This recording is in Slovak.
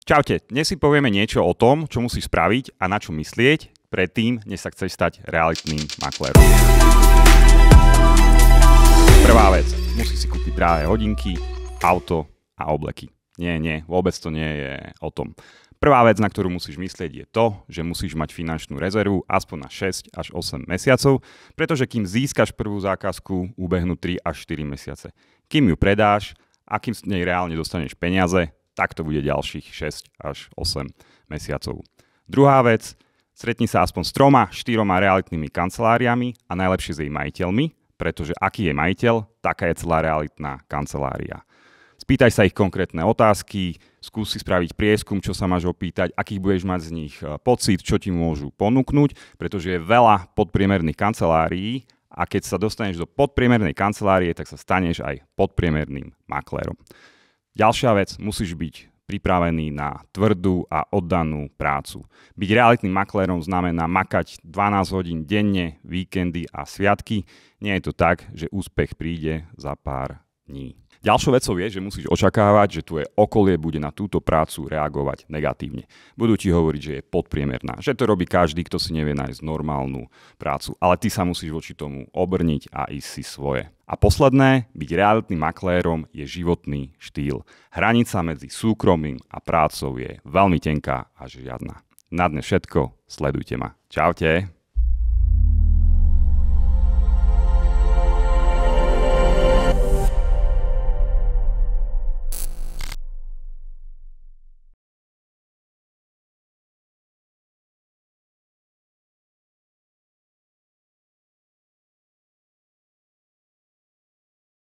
Čaute, dnes si povieme niečo o tom, čo musíš spraviť a na čo myslieť predtým, než sa chceš stať realitným maklérom. Prvá vec, musíš si kúpiť drahé hodinky, auto a obleky. Nie, vôbec to nie je o tom. Prvá vec, na ktorú musíš myslieť, je to, že musíš mať finančnú rezervu aspoň na 6 až 8 mesiacov, pretože kým získaš prvú zákazku, ubehnú 3 až 4 mesiace. Kým ju predáš a kým z nej reálne dostaneš peniaze, tak to bude ďalších 6 až 8 mesiacov. Druhá vec, stretni sa aspoň s 3-4 realitnými kanceláriami a najlepšie s jej majiteľmi, pretože aký je majiteľ, taká je celá realitná kancelária. Spýtaj sa ich konkrétne otázky, skúsi spraviť prieskum, čo sa máš opýtať, akých budeš mať z nich pocit, čo ti môžu ponúknuť, pretože je veľa podpriemerných kancelárií a keď sa dostaneš do podpriemernej kancelárie, tak sa staneš aj podpriemerným maklérom. Ďalšia vec, musíš byť pripravený na tvrdú a oddanú prácu. Byť realitným maklérom znamená makať 12 hodín denne, víkendy a sviatky. Nie je to tak, že úspech príde za pár dní. Ďalšou vecou je, že musíš očakávať, že tvoje okolie bude na túto prácu reagovať negatívne. Budú ti hovoriť, že je podpriemerná, že to robí každý, kto si nevie nájsť normálnu prácu, ale ty sa musíš voči tomu obrniť a ísť si svoje. A posledné, byť realitným maklérom je životný štýl. Hranica medzi súkromím a prácou je veľmi tenká až žiadna. Na dnes všetko, sledujte ma. Čaute.